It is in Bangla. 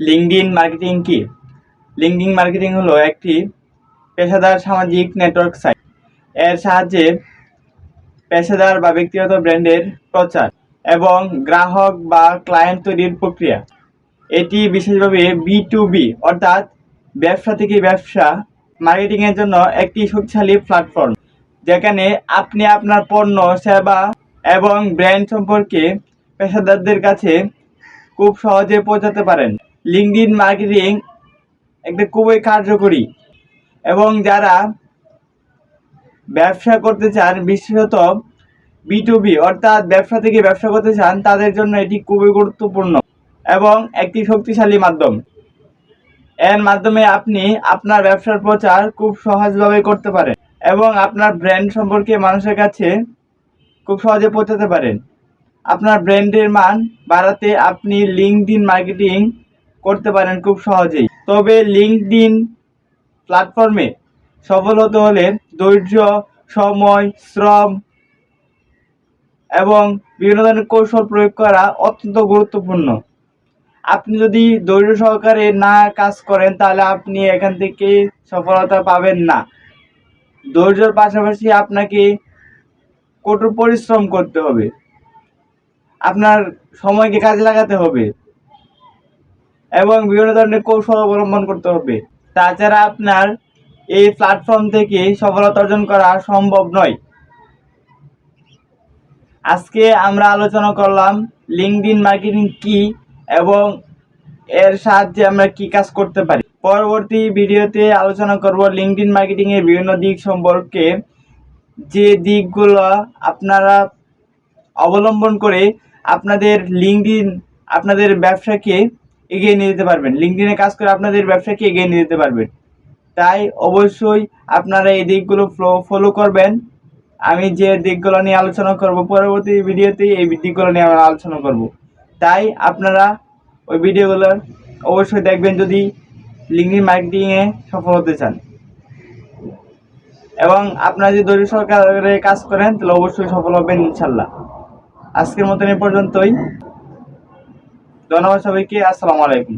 লিঙ্কডইন মার্কেটিং কি? লিঙ্কডইন মার্কেটিং হলো একটি পেশাদার সামাজিক নেটওয়ার্ক সাইট। এর সাহায্যে পেশাদার বা ব্যক্তিগত ব্র্যান্ডের প্রচার এবং গ্রাহক বা ক্লায়েন্ট তৈরির প্রক্রিয়া। এটি বিশেষভাবে B2B অর্থাৎ ব্যবসা থেকে ব্যবসা মার্কেটিংয়ের জন্য একটি শক্তিশালী প্ল্যাটফর্ম, যেখানে আপনি আপনার পণ্য, সেবা এবং ব্র্যান্ড সম্পর্কে পেশাদারদের কাছে খুব সহজে পৌঁছাতে পারেন। লিঙ্কডইন মার্কেটিং একটা খুবই কার্যকরী এবং যারা ব্যবসা করতে চান, বিশেষত B2B অর্থাৎ ব্যবসা থেকে ব্যবসা করতে চান, তাদের জন্য এটি খুবই গুরুত্বপূর্ণ এবং একটি শক্তিশালী মাধ্যম। এর মাধ্যমে আপনি আপনার ব্যবসার প্রচার খুব সহজভাবে করতে পারেন এবং আপনার ব্র্যান্ড সম্পর্কে মানুষের কাছে খুব সহজে পৌঁছাতে পারেন। আপনার ব্র্যান্ডের মান বাড়াতে আপনি লিঙ্কডইন মার্কেটিং করতে পারেন খুব সহজেই। তবে লিঙ্কডইন প্ল্যাটফর্মে সফল হতে হলে ধৈর্য, সময়, শ্রম এবং বিভিন্ন ধরনের কৌশল প্রয়োগ করা অত্যন্ত গুরুত্বপূর্ণ। আপনি যদি ধৈর্য সহকারে না কাজ করেন, তাহলে আপনি এখান থেকে সফলতা পাবেন না। ধৈর্যের পাশাপাশি আপনাকে কঠোর পরিশ্রম করতে হবে, আপনার সময়কে কাজে লাগাতে হবে এবং বিভিন্ন ধরনের কৌশল অবলম্বন করতে হবে। তাছাড়া আপনার এই প্ল্যাটফর্ম থেকে সফলতা অর্জন করা সম্ভব নয়। আজকে আমরা আলোচনা করলাম লিঙ্কডইন মার্কেটিং কি এবং এর সাহায্যে আমরা কি কাজ করতে পারি। পরবর্তী ভিডিওতে আলোচনা করব লিঙ্কডইন মার্কেটিং এর বিভিন্ন দিক সম্পর্কে, যে দিকগুলো আপনারা অবলম্বন করে আপনাদের লিঙ্কডইন আপনাদের ব্যবসাকে এগিয়ে নিয়ে যেতে পারবেন। লিঙ্কডইনে কাজ করে আপনাদের ব্যবসাকে এগিয়ে নিয়ে যেতে পারবেন। তাই অবশ্যই আপনারা এই দিকগুলো ফলো করবেন। আমি যে দিকগুলো নিয়ে আলোচনা করব পরবর্তী ভিডিওতে এই দিকগুলো নিয়ে আমরা আলোচনা করব। তাই আপনারা ওই ভিডিওগুলো অবশ্যই দেখবেন যদি লিঙ্কডইন মার্কেটিংয়ে সফল হতে চান এবং আপনারা যদি ধৈর্য সহকারে কাজ করেন, তাহলে অবশ্যই সফল হবেন ইনশাল্লাহ। আজকের মতন এই পর্যন্তই। ধন্যবাদ সবাইকে। আসসালামু আলাইকুম।